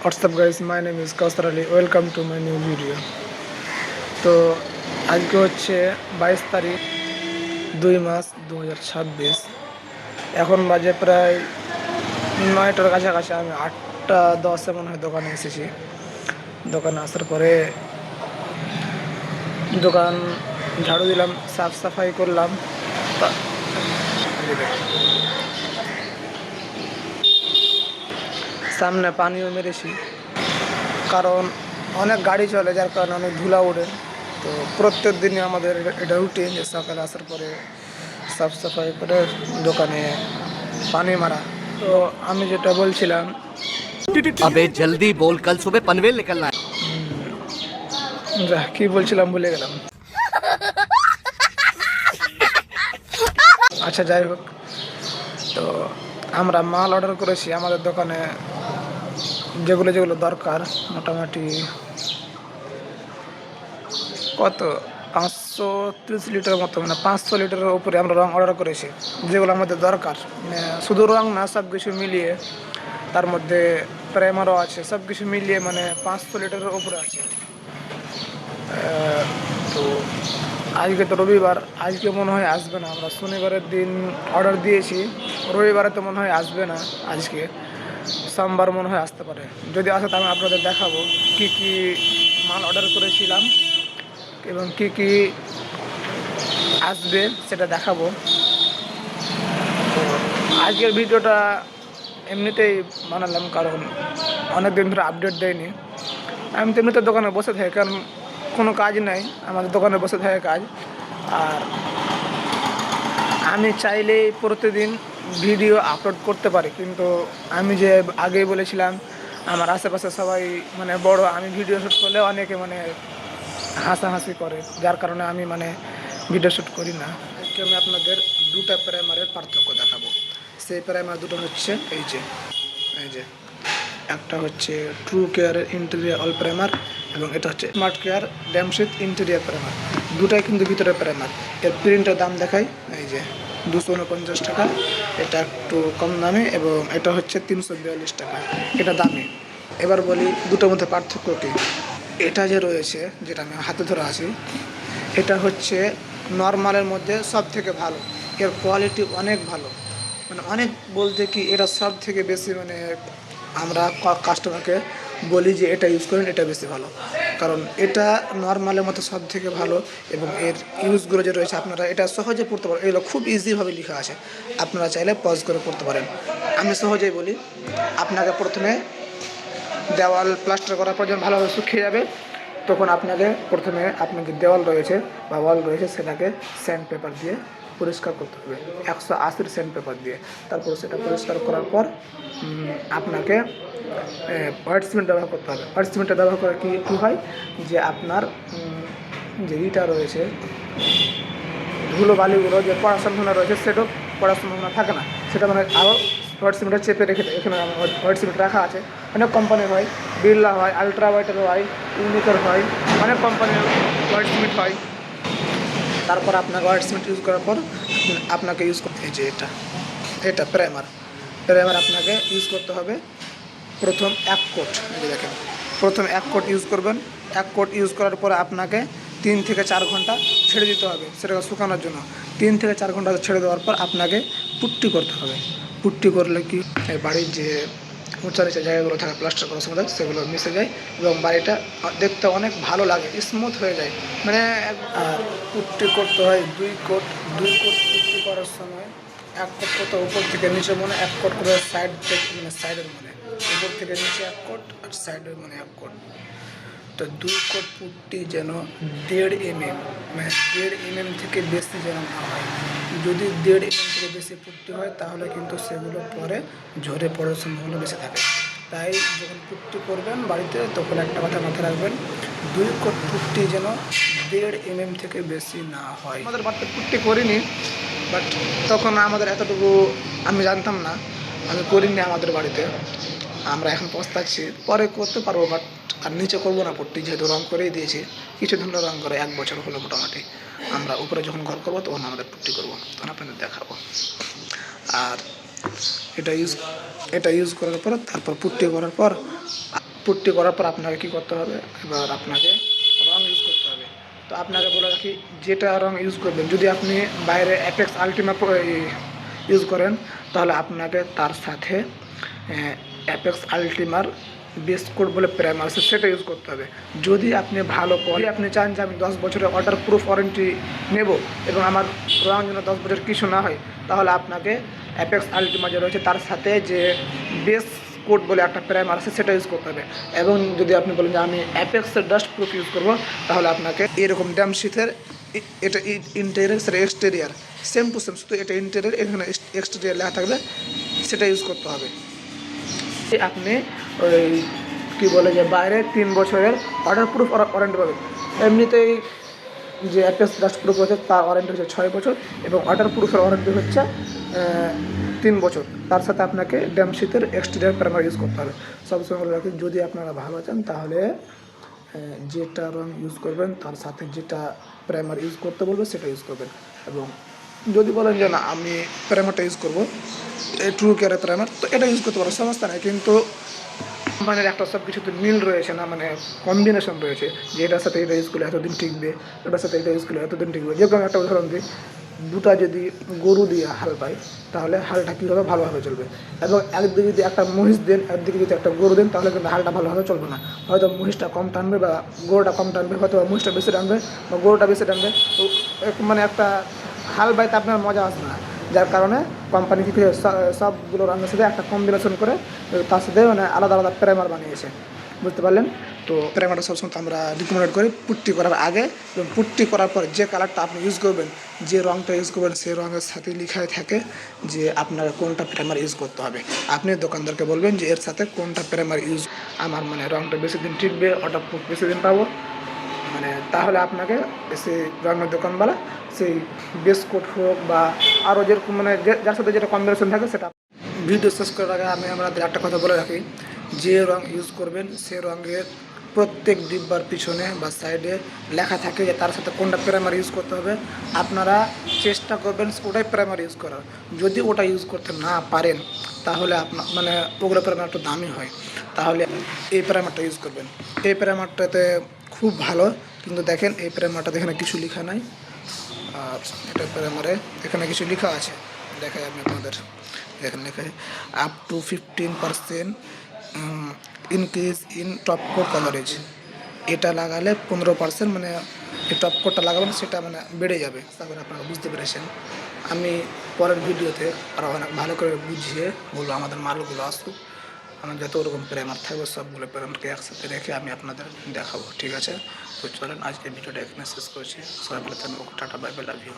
What's up guys, my name is Kausar Ali. Welcome to my new video. তো আজকে হচ্ছে 22 তারিখ 2 মাস 2026। এখন বাজে প্রায় 9টার কাছাকাছি। আমি 8টা 10 মনে হয় দোকানে এসেছি। দোকানে আসার পরে দোকান ঝাড়ু দিলাম, সাফ সাফাই করলাম। সামনে পানিও মেরেছি, কারণ অনেক গাড়ি চলে, যার কারণে অনেক ধুলা ওঠে। তো প্রত্যেক দিনই আমাদের এটা রুটিন যে সকালে আসার পরে সাফ সাফাই করে দোকানে পানি মারা। তো আমি যেটা বলছিলাম, अबे जल्दी बोल, कल सुबह पनवेल निकलना है। কি বলছিলাম ভুলে গেলাম। আচ্ছা, যাই হোক, তো আমরা মাল অর্ডার করেছি আমাদের দোকানে, যেগুলো যেগুলো দরকার। মোটামুটি কত 530 লিটার মতো, মানে 500 লিটারের উপরে আমরা রং অর্ডার করেছি, যেগুলো আমাদের দরকার। মানে শুধু রং না, সব কিছু মিলিয়ে, তার মধ্যে প্রাইমারও আছে, সব কিছু মিলিয়ে মানে 500 লিটারের উপরে আছে। তো আজকে তো রবিবার, আজকে মনে হয় আসবে না। আমরা শনিবারের দিন অর্ডার দিয়েছি, রবিবারে তো মনে হয় আসবে না। আজকে সোমবার মনে হয় আসতে পারে। যদি আসে তো আমি আপনাদের দেখাবো কি কি মাল অর্ডার করেছিলাম এবং কি কি আসবে সেটা দেখাবো। তো আজকের ভিডিওটা এমনিতেই বানালাম, কারণ অনেক দিন ধরে আপডেট দেয়নি। আমি তো এমনিতে দোকানে বসে থাকি, কারণ কোনো কাজ নাই, আমাদের দোকানে বসে থাকে কাজ। আর আমি চাইলেই প্রতিদিন ভিডিও আপলোড করতে পারি, কিন্তু আমি যে আগেই বলেছিলাম, আমার আশেপাশে সবাই মানে বড়, আমি ভিডিও শ্যুট করলে অনেকে মানে হাসাহাসি করে, যার কারণে আমি মানে ভিডিও শ্যুট করি না। আজকে আমি আপনাদের দুটা প্রাইমারের পার্থক্য দেখাবো। সেই প্রাইমার দুটো হচ্ছে এই যে একটা হচ্ছে ট্রু কেয়ারের ইন্টেরিয়ার অল প্রাইমার, এবং এটা হচ্ছে স্মার্ট কেয়ার ড্যামশিট ইন্টেরিয়ার প্রাইমার। দুটাই কিন্তু ভিতরে প্রাইমার। এর প্রিন্টের দাম দেখাই, এই যে 249 টাকা, এটা একটু কম দামে, এবং এটা হচ্ছে 342 টাকা, এটা দামি। এবার বলি দুটোর মধ্যে পার্থক্য কী। এটা যে রয়েছে, যেটা আমি হাতে ধরে আছি, এটা হচ্ছে নর্মালের মধ্যে সব থেকে ভালো। এর কোয়ালিটি অনেক ভালো, মানে অনেক বলতে কি, এটা সব থেকে বেশি, মানে আমরা কাস্টমারকে বলি যে এটা ইউজ করেন, এটা বেশি ভালো, কারণ এটা নর্মালের মতো সব থেকে ভালো। এবং এর ইউজগুলো যে রয়েছে, আপনারা এটা সহজে পড়তে পারেন। এগুলো খুব ইজিভাবে লেখা আছে, আপনারা চাইলে পজ করে পড়তে পারেন। আমি সহজেই বলি, আপনাকে প্রথমে দেওয়াল প্লাস্টার করার পর যখন ভালোভাবে শুকিয়ে যাবে, তখন প্রথমে আপনার যে দেওয়াল রয়েছে বা ওয়াল রয়েছে, সেটাকে স্যান্ড পেপার দিয়ে পরিষ্কার করতে হবে, 180 স্যান্ড পেপার দিয়ে। তারপর সেটা পরিষ্কার করার পর আপনাকে হোয়াইট সিমেন্ট ব্যবহার করতে হবে। হোয়াইট সিমেন্টটা ব্যবহার করে কী হয়, যে আপনার যে ইটা রয়েছে, ধুলো বালিগুলো যে পড়ার সম্ভাবনা রয়েছে, সেটাও পড়ার সম্ভাবনা থাকে না। সেটা মানে আরও হোয়াইট সিমেন্টটা চেপে রেখে দেয়। এখানে হোয়াইট সিমেন্ট রাখা আছে, অনেক কোম্পানির হয়, বিড়লা হয়, আলট্রা হোয়াইটের হয়, ইউনিকের হয়, অনেক কোম্পানির হোয়াইট সিমেন্ট হয়। তারপর আপনাকে হোয়াইট সিমেন্ট ইউজ করার পর আপনাকে ইউজ করতে, এই যে এটা প্রাইমার আপনাকে ইউজ করতে হবে। প্রথম 1 কোট, দেখেন, প্রথম 1 কোট ইউজ করবেন। 1 কোট ইউজ করার পর আপনাকে 3 থেকে 4 ঘন্টা ছেড়ে দিতে হবে সেটাকে শুকানোর জন্য। 3 থেকে 4 ঘন্টা ছেড়ে দেওয়ার পর আপনাকে পুট্টি করতে হবে। পুট্টি করলে কি, এই বাড়ির যে উঁচা নিচে জায়গাগুলো থাকে প্লাস্টার করার সময়, সেগুলো মিশে যায় এবং বাড়িটা দেখতে অনেক ভালো লাগে, স্মুথ হয়ে যায়। মানে পুট্টি করতে হয় 2 কোট। 2 কোট পুট্টি করার সময় 1 কোট করতে উপর থেকে নিচে, মানে 1 কোট করে সাইড থেকে, মানে সাইডের, মানে উপর থেকে নিচে 1 কোট, আর সাইডের মানে 1 কোট। তো 2 কোট পুট্টি যেন 1.5 mm, মানে 1.5 mm থেকে বেশি যেন না হয়। যদি 1.5 mm থেকে বেশি পুট্টি হয়, তাহলে কিন্তু সেগুলো পরে ঝরে পড়ার সম্ভাবনা বেশি থাকে। তাই যখন পুট্টি করবেন বাড়িতে, তখন একটা কথা মাথায় রাখবেন, 2 কোট পুট্টি যেন 1.5 mm থেকে বেশি না হয়। আমাদের বাড়িতে পুট্টি করিনি, বাট তখন আমাদের এতটুকু আমি জানতাম না, আমি করিনি আমাদের বাড়িতে। আমরা এখন পস্তাচ্ছি, পরে করতে পারবো, বাট আর নিচে করবো না পুট্টি, যেহেতু রং করেই দিয়েছি। কিছুদিন ধরে রং করে 1 বছর হলো মোটামুটি। আমরা উপরে যখন ঘর করবো, তখন আমাদের পুট্টি করবো, তখন আপনাদের দেখাবো। আর এটা ইউজ করার পর, তারপর পুট্টি করার পর পুট্টি করার পর আপনাকে কী করতে হবে, এবার আপনাকে রং ইউজ করতে হবে। তো আপনাকে বলে রাখি, যেটা রং ইউজ করবেন, যদি আপনি বাইরে অ্যাপেক্স আলটিমা ইউজ করেন তাহলে আপনাকে তার সাথে অ্যাপেক্স আলটিমার বেস কোড বলে প্রাইমার আছে, সেটা ইউজ করতে হবে। যদি আপনি ভালো কোয়ালিটি আপনি চান যে আমি 10 বছরের ওয়াটার প্রুফ ওয়ারেন্টি নেব এবং আমার রং যেন 10 বছর কিছু না হয়, তাহলে আপনাকে অ্যাপেক্স আলটিমা যে রয়েছে তার সাথে যে বেস কোড বলে একটা প্রাইমার আছে সেটা ইউজ করতে হবে। এবং যদি আপনি বলেন যে আমি অ্যাপেক্সের ডাস্ট প্রুফ ইউজ করবো, তাহলে আপনাকে এরকম ড্যাম শীতের এটা ইন্টেরিয়ার সেটা এক্সটেরিয়ার সেম টু সেম, শুধু এটা ইন্টেরিয়ার, এখানে এক্সটেরিয়ার লেখা থাকবে, সেটা ইউজ করতে হবে। আপনি ওই কী বলে যে বাইরে 3 বছরের ওয়াটার প্রুফ ওয়ারেন্টি পাবেন। এমনিতেই যে অ্যাপেক্স ডাস্ট প্রুফ হচ্ছে তার ওয়ারেন্টি হচ্ছে 6 বছর এবং ওয়াটার প্রুফের ওয়ারেন্টি হচ্ছে 3 বছর। তার সাথে আপনাকে ড্যাম শীতের এক্সটেরিয়ার প্রাইমার ইউজ করতে হবে। সবসময় বলে রাখি, যদি আপনারা ভালো চান তাহলে যেটা রং ইউজ করবেন তার সাথে যেটা প্রাইমার ইউজ করতে বলবে সেটা ইউজ করবেন। এবং যদি বলেন যে না আমি প্রাইমারটা ইউজ করবো, ট্রু কেয়ারের প্রাইমার, তো এটা ইউজ করতে পারো, সমস্যা নেই। কিন্তু কোম্পানির একটা সব কিছুতে মিল রয়েছে না, মানে কম্বিনেশন রয়েছে যে এটার সাথে এটা ইউজ করলে এতদিন টিকবে, এটার সাথে এটা ইউজ করলে এতদিন টিকবে। যেরকম একটা উদাহরণ দিই, দুটা যদি গরু দিয়ে হাল পায় তাহলে হালটা কীভাবে ভালোভাবে চলবে, এবং একদিকে যদি একটা মহিষ দেন, একদিকে যদি একটা গরু দেন, তাহলে কিন্তু হালটা ভালোভাবে চলবে না। হয়তো মহিষটা কম টানবে বা গরুটা কম টানবে, হয়তো মহিষটা বেশি টানবে বা গরুটা বেশি টানবে। তো মানে একটা হাল বাইতে আপনার মজা আসবে না, যার কারণে কোম্পানি কী সবগুলো রঙের সাথে একটা কম্বিনেশন করে তার সাথে মানে আলাদা আলাদা প্রাইমার বানিয়েছে, বুঝতে পারলেন? তো প্রাইমারটা সবসময় আমরা রিকমেন্ড করি পুট্টি করার আগে, এবং পুট্টি করার পর যে কালারটা আপনি ইউজ করবেন, যে রঙটা ইউজ করবেন, সেই রঙের সাথে লেখাই থাকে যে আপনাকে কোনটা প্রাইমার ইউজ করতে হবে। আপনি দোকানদারকে বলবেন যে এর সাথে কোনটা প্রাইমার ইউজ আমার মানে রঙটা বেশি দিন টিকবে, ওটা বেশি দিন পাবো, মানে তাহলে আপনাকে সেই রঙের দোকানওয়ালা সেই বেস কোট হোক বা আরও যেরকম মানে যার সাথে যেটা কম্বিনেশন থাকে সেটা। ভিডিও শেষ করার আগে আমি আপনাদের একটা কথা বলে রাখি, যে রং ইউজ করবেন সে রঙের প্রত্যেক ডিব্বার পিছনে বা সাইডে লেখা থাকে যে তার সাথে কোনটা প্রাইমার ইউজ করতে হবে। আপনারা চেষ্টা করবেন ওটাই প্রাইমার ইউজ করার। যদি ওটা ইউজ করতে না পারেন তাহলে আপনার মানে ওগুলো প্রাইমার একটু দামি হয়, তাহলে এই প্রাইমারটা ইউজ করবেন। এই প্রাইমারটাতে খুব ভালো, কিন্তু দেখেন এই প্রাইমারটাতে এখানে কিছু লেখা নাই, আর এটা প্রাইমারে এখানে কিছু লেখা আছে, দেখাই আমি আপনাদের। এখানে লেখা আছে up to 15% increase in top coat coverage. এটা লাগালে 15% মানে এই টপ কোটটা লাগাবেন সেটা মানে বেড়ে যাবে। তারপরে আপনারা বুঝতে পেরেছেন। আমি পরের ভিডিওতে আরও অনেক ভালো করে বুঝিয়ে বলবো আমাদের মালগুলো আসুক, আমার যত রকম প্রাইমার থাকবে সবগুলো প্রাইমারকে একসাথে রেখে আমি আপনাদের দেখাবো, ঠিক আছে? তো চলেন আজকে ভিডিওটা এখানে শেষ করছি। সবাই ভালো থাকবেন, tata, bye bye, love you.